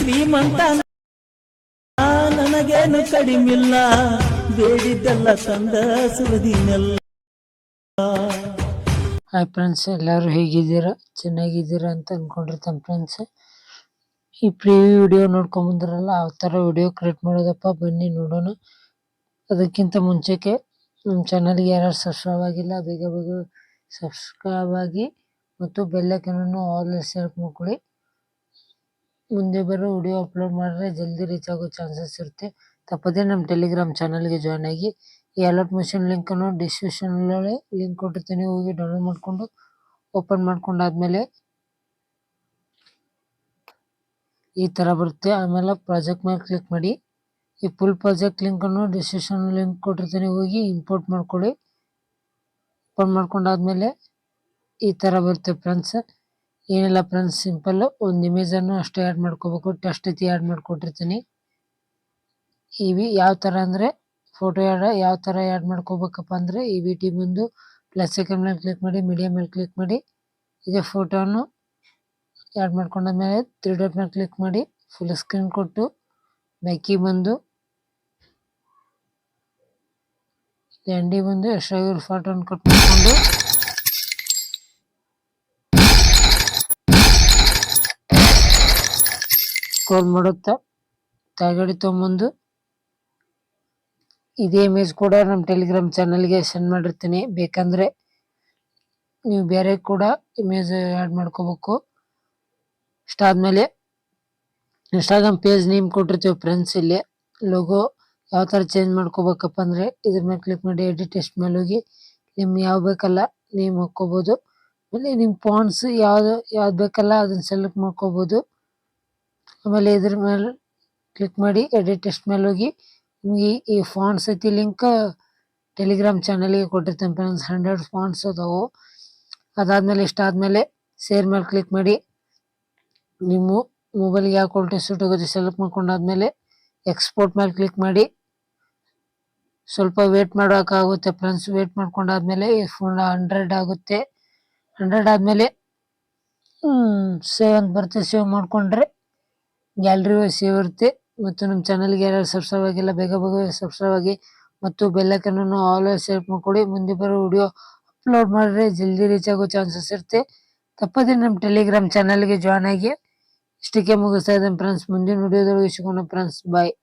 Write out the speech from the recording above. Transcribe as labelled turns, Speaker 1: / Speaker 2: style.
Speaker 1: ಶ್ರೀಮಂತ ನನಗೇನು ಕಡಿಮಿಲ್ಲ, ಬೇಡಿದ್ದೆಲ್ಲ ತಂದ ಸುರಿದಿನೆಲ್ಲ.
Speaker 2: ಹಾಯ್ ಫ್ರೆಂಡ್ಸ್, ಎಲ್ಲರೂ ಹೇಗಿದ್ದೀರಾ? ಚೆನ್ನಾಗಿದ್ದೀರಾ ಅಂತ ಅನ್ಕೊಂಡಿರ್ತಾನೆ ಫ್ರೆಂಡ್ಸ್. ಈ ಪ್ರಿವ್ಯೂ ವಿಡಿಯೋ ನೋಡ್ಕೊಂಬಂದ್ರಲ್ಲ, ಆ ಥರ ವಿಡಿಯೋ ಕ್ರಿಯೇಟ್ ಮಾಡೋದಪ್ಪ, ಬನ್ನಿ ನೋಡೋಣ. ಅದಕ್ಕಿಂತ ಮುಂಚೆಗೆ ನಮ್ಮ ಚಾನಲ್ಗೆ ಯಾರು ಸಬ್ಸ್ಕ್ರೈಬ್ ಆಗಿಲ್ಲ, ಬೇಗ ಬೇಗ ಸಬ್ಸ್ಕ್ರೈಬ್ ಆಗಿ ಮತ್ತು ಬೆಲ್ಲೈಕನನ್ನು ಆಲ್ ಸೆಲೆಕ್ಟ್ ಮಾಡ್ಕೊಳ್ಳಿ. ಮುಂದೆ ಬರೋ ವಿಡಿಯೋ ಅಪ್ಲೋಡ್ ಮಾಡಿದ್ರೆ ಜಲ್ದಿ ರೀಚ್ ಆಗೋ ಚಾನ್ಸಸ್ ಇರುತ್ತೆ. ತಪ್ಪದೇ ನಮ್ಮ ಟೆಲಿಗ್ರಾಮ್ ಚಾನಲ್ಗೆ ಜಾಯ್ನ್ ಆಗಿ. ಈ ಅಲರ್ಟ್ ಮಿಷನ್ ಲಿಂಕನ್ನು ಡಿಸ್ಕ್ರಿಪ್ಷನ್ನಲ್ಲಿ ಲಿಂಕ್ ಕೊಟ್ಟಿರ್ತೀನಿ, ಹೋಗಿ ಡೌನ್ಲೋಡ್ ಮಾಡಿಕೊಂಡು ಓಪನ್ ಮಾಡ್ಕೊಂಡಾದ್ಮೇಲೆ ಈ ಥರ ಬರುತ್ತೆ. ಆಮೇಲೆ ಪ್ರಾಜೆಕ್ಟ್ ಮೇಲೆ ಕ್ಲಿಕ್ ಮಾಡಿ. ಈ ಫುಲ್ ಪ್ರಾಜೆಕ್ಟ್ ಲಿಂಕನ್ನು ಡಿಸ್ಕ್ರಿಪ್ಷನ್ ಲಿಂಕ್ ಕೊಟ್ಟಿರ್ತೀನಿ, ಹೋಗಿ ಇಂಪೋರ್ಟ್ ಮಾಡ್ಕೊಳ್ಳಿ. ಓಪನ್ ಮಾಡ್ಕೊಂಡಾದ್ಮೇಲೆ ಈ ಥರ ಬರುತ್ತೆ ಫ್ರೆಂಡ್ಸ್. ಏನಿಲ್ಲ ಫ್ರೆಂಡ್ಸ್, ಸಿಂಪಲ್ ಒಂದು ಇಮೇಜನ್ನು ಅಷ್ಟೇ ಆ್ಯಡ್ ಮಾಡ್ಕೋಬೇಕು. ಟೆಸ್ಟ್ ಐತಿ ಆ್ಯಡ್ ಮಾಡ್ಕೊಟ್ಟಿರ್ತೀನಿ. ಇವಿ ಯಾವ ಥರ ಅಂದರೆ ಫೋಟೋ ಯಾವ ಥರ ಆ್ಯಡ್ ಮಾಡ್ಕೋಬೇಕಪ್ಪ ಅಂದರೆ, ಈ ವಿಟಿ ಬಂದು ಪ್ಲಸ್ ಐಕನ್ ಮೇಲೆ ಕ್ಲಿಕ್ ಮಾಡಿ, ಮೀಡಿಯಾ ಮೇಲೆ ಕ್ಲಿಕ್ ಮಾಡಿ, ಇದೇ ಫೋಟೋವನ್ನು ಆ್ಯಡ್ ಮಾಡ್ಕೊಂಡಾದ್ಮೇಲೆ 3 ಡಾಟ್ ಮೇಲೆ ಕ್ಲಿಕ್ ಮಾಡಿ, ಫುಲ್ ಸ್ಕ್ರೀನ್ ಕೊಟ್ಟು ಬ್ಯಾಕಿಗೆ ಬಂದು ಎಂಡಿ ಬಂದು ಎಷ್ಟಾಗಿರೋ ಫೋಟೋವನ್ನು ಕಟ್ ಮಾಡಿಕೊಂಡು ಸ್ಕ್ರೋಲ್ ಮಾಡುತ್ತಾ ಕೆಳಗಡೆ ತೊಗೊಂಬಂದು ಇದೇ ಇಮೇಜ್ ಕೂಡ ನಮ್ಮ ಟೆಲಿಗ್ರಾಮ್ ಚಾನಲ್ಗೆ ಸೆಂಡ್ ಮಾಡಿರ್ತೀನಿ. ಬೇಕಂದರೆ ನೀವು ಬೇರೆ ಕೂಡ ಇಮೇಜ್ ಆ್ಯಡ್ ಮಾಡ್ಕೋಬೇಕು. ಇಷ್ಟಾದ್ಮೇಲೆ ಇನ್ಸ್ಟಾಗ್ರಾಮ್ ಪೇಜ್ ನೇಮ್ ಕೊಟ್ಟಿರ್ತೀವಿ ಫ್ರೆಂಡ್ಸ್. ಇಲ್ಲಿ ಲೋಗೋ ಯಾವ ಥರ ಚೇಂಜ್ ಮಾಡ್ಕೋಬೇಕಪ್ಪ ಅಂದರೆ, ಇದ್ರ ಮೇಲೆ ಕ್ಲಿಕ್ ಮಾಡಿ ಎಡಿಟ್ ಟೆಸ್ಟ್ ಮೇಲೆ ಹೋಗಿ ನಿಮ್ಗೆ ಯಾವ ಬೇಕಲ್ಲ ನೇಮ್ ಹಾಕ್ಕೋಬೋದು. ಆಮೇಲೆ ನಿಮ್ಮ ಫಾಂಟ್ಸ್ ಯಾವ್ದು ಬೇಕಲ್ಲ ಅದನ್ನು ಸೆಲೆಕ್ಟ್ ಮಾಡ್ಕೋಬೋದು. ಆಮೇಲೆ ಇದ್ರ ಮೇಲೆ ಕ್ಲಿಕ್ ಮಾಡಿ ಎಡಿಟ್ ಟೆಸ್ಟ್ ಮೇಲೆ ಹೋಗಿ ನಿಮಗೆ ಈ ಫಾಂಟ್ಸ್ ಐತಿ ಲಿಂಕ್ ಟೆಲಿಗ್ರಾಮ್ ಚಾನಲ್ಗೆ ಕೊಟ್ಟಿರ್ತೀನಿ ಫ್ರೆಂಡ್ಸ್. 100 ಫಾಂಟ್ಸ್ ಅದಾವು. ಅದಾದಮೇಲೆ ಇಷ್ಟಾದಮೇಲೆ ಶೇರ್ ಮೇಲೆ ಕ್ಲಿಕ್ ಮಾಡಿ, ನಿಮ್ಮ ಮೊಬೈಲ್ಗೆ ಯಾವ ಕ್ವಾಲಿಟಿ ಸೂಟ್ ಆಗುತ್ತೆ ಸೆಲೆಕ್ಟ್ ಮಾಡ್ಕೊಂಡಾದ್ಮೇಲೆ ಎಕ್ಸ್ಪೋರ್ಟ್ ಮೇಲೆ ಕ್ಲಿಕ್ ಮಾಡಿ. ಸ್ವಲ್ಪ ವೇಟ್ ಮಾಡೋಕ್ಕಾಗುತ್ತೆ ಫ್ರೆಂಡ್ಸ್. ವೇಟ್ ಮಾಡ್ಕೊಂಡಾದ್ಮೇಲೆ ಫೋನ್ 100 ಆಗುತ್ತೆ. 100 ಆದಮೇಲೆ ಸೇವ್ ಅಂತ ಬರುತ್ತೆ. ಸೇವ್ ಮಾಡಿಕೊಂಡ್ರೆ ಗ್ಯಾಲರಿ ಸೇವ್ ಇರುತ್ತೆ. ಮತ್ತು ನಮ್ಮ ಚಾನಲ್ಗೆ ಯಾರು ಸಬ್ಸ್ಕ್ರೈಬ್ ಆಗಿಲ್ಲ, ಬೇಗ ಬೇಗ ಸಬ್ಸ್ಕ್ರೈಬ್ ಆಗಿ ಮತ್ತು ಬೆಲ್ಲೈಕನನ್ನು ಆಲ್ವೇಸ್ ಸೆಲೆಕ್ಟ್ ಮಾಡ್ಕೊಳ್ಳಿ. ಮುಂದೆ ಬರೋ ವಿಡಿಯೋ ಅಪ್ಲೋಡ್ ಮಾಡಿದ್ರೆ ಜಲ್ದಿ ರೀಚ್ ಆಗೋ ಚಾನ್ಸಸ್ ಇರುತ್ತೆ. ತಪ್ಪದೇ ನಮ್ಮ ಟೆಲಿಗ್ರಾಮ್ ಚಾನಲ್ಗೆ ಜಾಯ್ನ್ ಆಗಿ. ಇಷ್ಟಕ್ಕೆ ಮುಗಿಸ್ತಾ ಇದ್ದೇನೆ ಫ್ರೆಂಡ್ಸ್. ಮುಂದಿನ ವಿಡಿಯೋದೊಳಗೆ ಸಿಗೋಣ ಫ್ರೆಂಡ್ಸ್. ಬಾಯ್.